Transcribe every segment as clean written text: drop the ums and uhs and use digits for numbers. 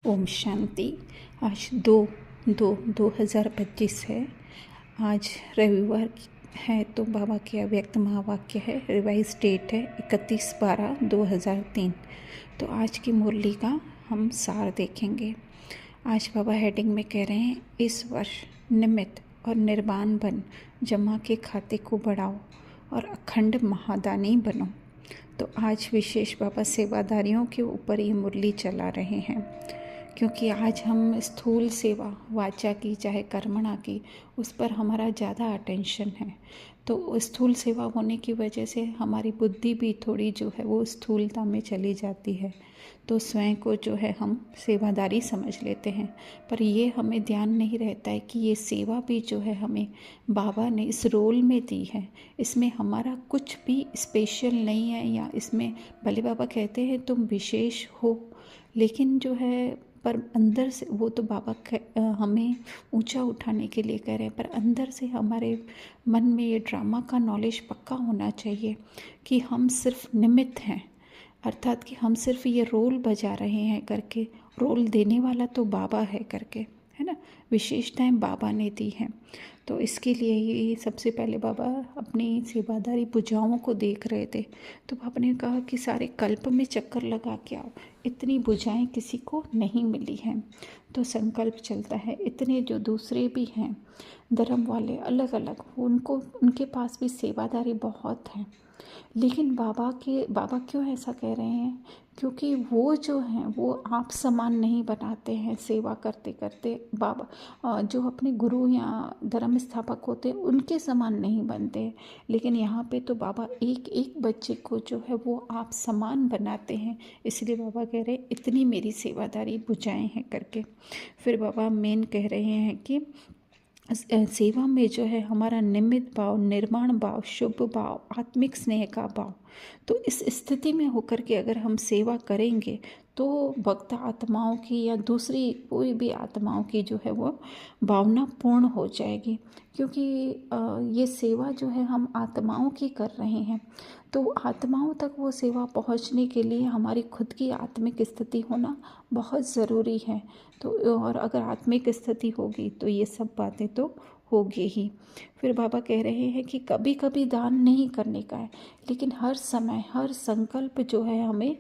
ओम शांति। आज 2/2/2025 है। आज रविवार है तो बाबा के अव्यक्त महावाक्य है। रिवाइज डेट है 31/12/2003। तो आज की मुरली का हम सार देखेंगे। आज बाबा हेडिंग में कह रहे हैं, इस वर्ष निमित्त और निर्वाण बन जमा के खाते को बढ़ाओ और अखंड महादानी बनो। तो आज विशेष बाबा सेवादारियों के ऊपर ये मुरली चला रहे हैं, क्योंकि आज हम स्थूल सेवा वाचा की चाहे कर्मणा की, उस पर हमारा ज़्यादा अटेंशन है। तो स्थूल सेवा होने की वजह से हमारी बुद्धि भी थोड़ी जो है वो स्थूलता में चली जाती है। तो स्वयं को जो है हम सेवादारी समझ लेते हैं, पर ये हमें ध्यान नहीं रहता है कि ये सेवा भी जो है हमें बाबा ने इस रोल में दी है। इसमें हमारा कुछ भी स्पेशल नहीं है, या इसमें भले बाबा कहते हैं तुम विशेष हो, लेकिन जो है पर अंदर से वो तो बाबा हमें ऊंचा उठाने के लिए कह रहे हैं, पर अंदर से हमारे मन में ये ड्रामा का नॉलेज पक्का होना चाहिए कि हम सिर्फ निमित्त हैं, अर्थात कि हम सिर्फ ये रोल बजा रहे हैं करके, रोल देने वाला तो बाबा है करके, है ना। विशेषताएं बाबा ने दी हैं। तो इसके लिए ही सबसे पहले बाबा अपनी सेवादारी बुझाओं को देख रहे थे। तो बाबा ने कहा कि सारे कल्प में चक्कर लगा के आओ, इतनी बुझाएं किसी को नहीं मिली हैं। तो संकल्प चलता है, इतने जो दूसरे भी हैं धर्म वाले अलग अलग, उनके पास भी सेवादारी बहुत है। लेकिन बाबा क्यों ऐसा कह रहे हैं? क्योंकि वो जो हैं वो आप समान नहीं बनाते हैं सेवा करते करते। बाबा जो अपने गुरु या धर्म स्थापक होते हैं उनके समान नहीं बनते, लेकिन यहाँ पे तो बाबा एक एक बच्चे को जो है वो आप समान बनाते हैं। इसलिए बाबा कह रहे हैं इतनी मेरी सेवादारी बुझाएं हैं करके। फिर बाबा मेन कह रहे हैं कि सेवा में जो है हमारा निमित्त भाव, निर्माण भाव, शुभ भाव, आत्मिक स्नेह का भाव। तो इस स्थिति में होकर के अगर हम सेवा करेंगे तो भक्त आत्माओं की या दूसरी कोई भी आत्माओं की जो है वो भावना पूर्ण हो जाएगी। क्योंकि ये सेवा जो है हम आत्माओं की कर रहे हैं, तो आत्माओं तक वो सेवा पहुंचने के लिए हमारी खुद की आत्मिक स्थिति होना बहुत ज़रूरी है। तो और अगर आत्मिक स्थिति होगी तो ये सब बातें तो होगी ही। फिर बाबा कह रहे हैं कि कभी कभी दान नहीं करने का है, लेकिन हर समय हर संकल्प जो है हमें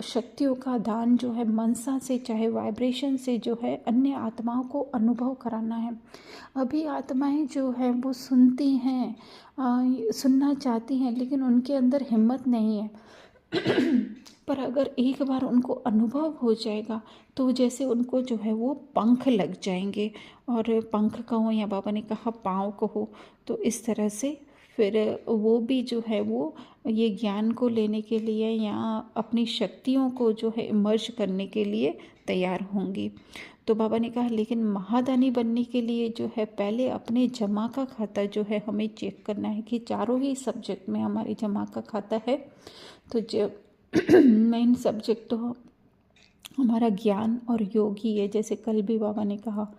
शक्तियों का दान जो है मनसा से चाहे वाइब्रेशन से जो है अन्य आत्माओं को अनुभव कराना है। अभी आत्माएं जो है वो सुनती हैं, सुनना चाहती हैं, लेकिन उनके अंदर हिम्मत नहीं है। पर अगर एक बार उनको अनुभव हो जाएगा तो जैसे उनको जो है वो पंख लग जाएंगे, और पंख कहो या बाबा ने कहा पाँव कहो, तो इस तरह से फिर वो भी जो है वो ये ज्ञान को लेने के लिए या अपनी शक्तियों को जो है इमर्ज करने के लिए तैयार होंगी। तो बाबा ने कहा लेकिन महादानी बनने के लिए जो है पहले अपने जमा का खाता जो है हमें चेक करना है कि चारों ही सब्जेक्ट में हमारी जमा का खाता है। तो जब मेन सब्जेक्ट तो हमारा ज्ञान और योग ही है, जैसे कल भी बाबा ने कहा।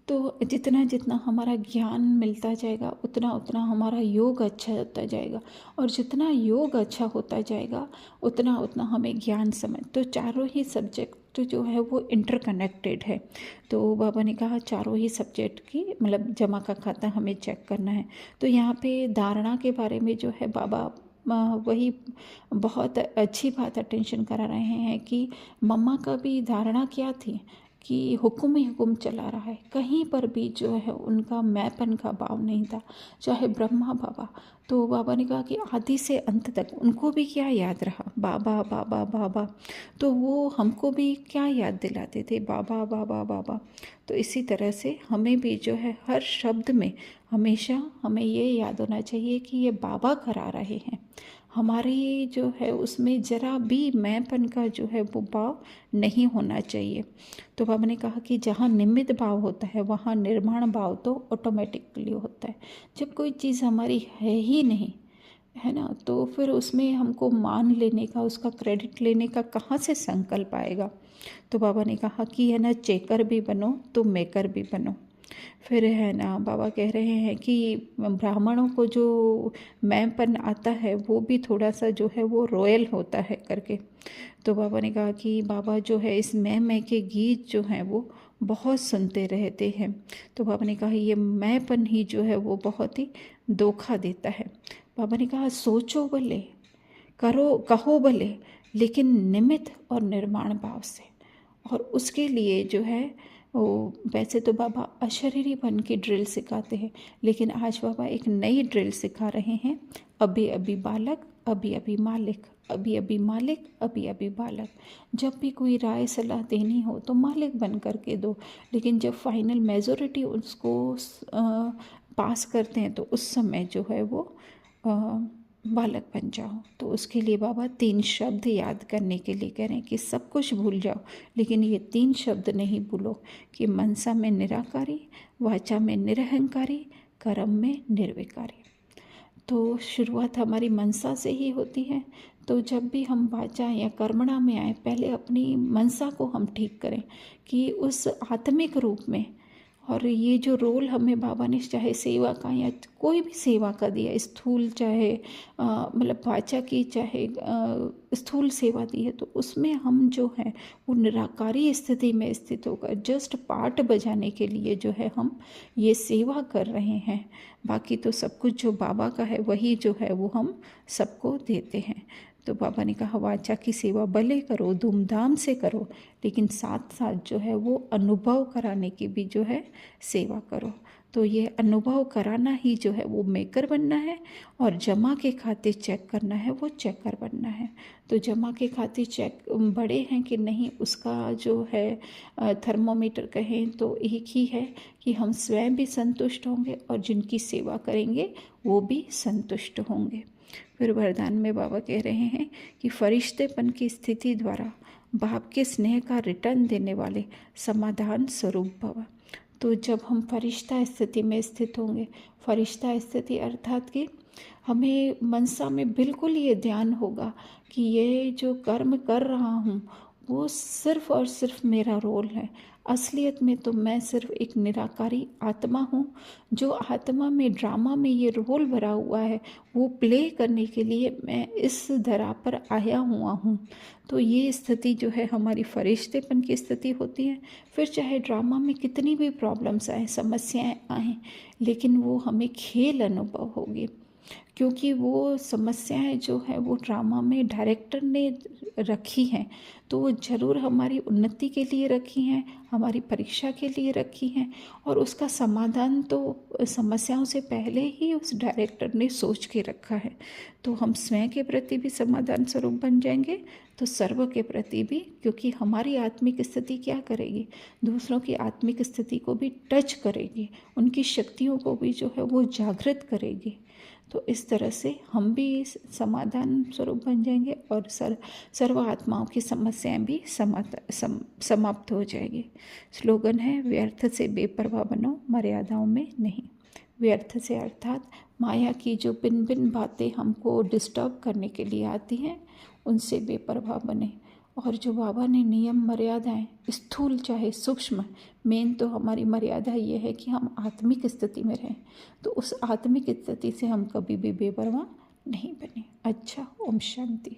तो जितना जितना हमारा ज्ञान मिलता जाएगा उतना उतना हमारा योग अच्छा होता जाएगा, और जितना योग अच्छा होता जाएगा उतना उतना हमें ज्ञान समझ। तो चारों ही सब्जेक्ट तो जो है वो इंटरकनेक्टेड है। तो बाबा ने कहा चारों ही सब्जेक्ट की मतलब जमा का खाता हमें चेक करना है। तो यहाँ पे धारणा के बारे में जो है बाबा वही बहुत अच्छी बात अटेंशन करा रहे हैं कि मम्मा का भी धारणा क्या थी कि हुक्म ही हुक्म चला रहा है, कहीं पर भी जो है उनका मैंपन का भाव नहीं था। चाहे ब्रह्मा बाबा, तो बाबा ने कहा कि आदि से अंत तक उनको भी क्या याद रहा, बाबा बाबा बाबा। तो वो हमको भी क्या याद दिलाते थे, बाबा बाबा बाबा। तो इसी तरह से हमें भी जो है हर शब्द में हमेशा हमें ये याद होना चाहिए कि ये बाबा करा रहे हैं। हमारी जो है उसमें ज़रा भी मैंपन का जो है वो भाव नहीं होना चाहिए। तो बाबा ने कहा कि जहाँ निमित्त भाव होता है वहाँ निर्माण भाव तो ऑटोमेटिकली होता है। जब कोई चीज़ हमारी है ही नहीं, है ना, तो फिर उसमें हमको मान लेने का, उसका क्रेडिट लेने का कहाँ से संकल्प आएगा। तो बाबा ने कहा कि है ना, चेकर भी बनो तो मेकर भी बनो। फिर है ना, बाबा कह रहे हैं कि ब्राह्मणों को जो मैंपन आता है वो भी थोड़ा सा जो है वो रॉयल होता है करके। तो बाबा ने कहा कि बाबा जो है इस मैं के गीत जो हैं वो बहुत सुनते रहते हैं। तो बाबा ने कहा ये मैंपन ही जो है वो बहुत ही धोखा देता है। बाबा ने कहा सोचो भले, करो कहो भले, लेकिन निमित्त और निर्माण भाव से। और उसके लिए जो है वो, वैसे तो बाबा अशरीरी बन की ड्रिल सिखाते हैं, लेकिन आज बाबा एक नई ड्रिल सिखा रहे हैं। अभी अभी बालक, अभी अभी मालिक, अभी अभी मालिक, अभी अभी बालक। जब भी कोई राय सलाह देनी हो तो मालिक बन करके दो, लेकिन जब फाइनल मेजॉरिटी उसको पास करते हैं तो उस समय जो है वो बालक बन जाओ। तो उसके लिए बाबा 3 शब्द याद करने के लिए कह रहे हैं कि सब कुछ भूल जाओ, लेकिन ये 3 शब्द नहीं भूलो कि मनसा में निराकारी, वाचा में निरहंकारी, कर्म में निर्विकारी। तो शुरुआत हमारी मनसा से ही होती है। तो जब भी हम वाचा या कर्मणा में आए, पहले अपनी मनसा को हम ठीक करें कि उस आत्मिक रूप में। और ये जो रोल हमें बाबा ने चाहे सेवा का या कोई भी सेवा का दिया, स्थूल चाहे मतलब वाचा की चाहे स्थूल सेवा दी है, तो उसमें हम जो है वो निराकारी स्थिति में स्थित होकर जस्ट पार्ट बजाने के लिए जो है हम ये सेवा कर रहे हैं। बाकी तो सब कुछ जो बाबा का है वही जो है वो हम सबको देते हैं। तो बाबा ने कहा वाचा की सेवा भले करो, धूमधाम से करो, लेकिन साथ साथ जो है वो अनुभव कराने की भी जो है सेवा करो। तो ये अनुभव कराना ही जो है वो मेकर बनना है, और जमा के खाते चेक करना है वो चेकर बनना है। तो जमा के खाते चेक बड़े हैं कि नहीं, उसका जो है थर्मोमीटर कहें तो एक ही है कि हम स्वयं भी संतुष्ट होंगे और जिनकी सेवा करेंगे वो भी संतुष्ट होंगे। फिर वरदान में बाबा कह रहे हैं कि फरिश्तेपन की स्थिति द्वारा बाप के स्नेह का रिटर्न देने वाले समाधान स्वरूप भव। तो जब हम फरिश्ता स्थिति में स्थित होंगे, फरिश्ता स्थिति अर्थात कि हमें मनसा में बिल्कुल ये ध्यान होगा कि ये जो कर्म कर रहा हूँ वो सिर्फ और सिर्फ मेरा रोल है। असलियत में तो मैं सिर्फ एक निराकारी आत्मा हूँ, जो आत्मा में ड्रामा में ये रोल भरा हुआ है वो प्ले करने के लिए मैं इस धरा पर आया हुआ हूँ। तो ये स्थिति जो है हमारी फरिश्तेपन की स्थिति होती है। फिर चाहे ड्रामा में कितनी भी प्रॉब्लम्स आए, समस्याएं आएँ, लेकिन वो हमें खेल अनुभव होगी, क्योंकि वो समस्याएं जो है वो ड्रामा में डायरेक्टर ने रखी हैं, तो वो ज़रूर हमारी उन्नति के लिए रखी हैं, हमारी परीक्षा के लिए रखी हैं। और उसका समाधान तो समस्याओं से पहले ही उस डायरेक्टर ने सोच के रखा है। तो हम स्वयं के प्रति भी समाधान स्वरूप बन जाएंगे, तो सर्व के प्रति भी, क्योंकि हमारी आत्मिक स्थिति क्या करेगी, दूसरों की आत्मिक स्थिति को भी टच करेगी, उनकी शक्तियों को भी जो है वो जागृत करेगी। तो इस तरह से हम भी समाधान स्वरूप बन जाएंगे और सर्व आत्माओं की समस्याएं भी समाप्त हो जाएगी। स्लोगन है व्यर्थ से बेपरवाह बनो, मर्यादाओं में नहीं। व्यर्थ से अर्थात माया की जो भिन्न भिन्न बातें हमको डिस्टर्ब करने के लिए आती हैं उनसे बेपरवाह बने। और जो बाबा ने नियम मर्यादाएं, स्थूल चाहे सूक्ष्म, मेन तो हमारी मर्यादा ये है कि हम आत्मिक स्थिति में रहें। तो उस आत्मिक स्थिति से हम कभी भी बेपरवाह नहीं बने। अच्छा, ओम शांति।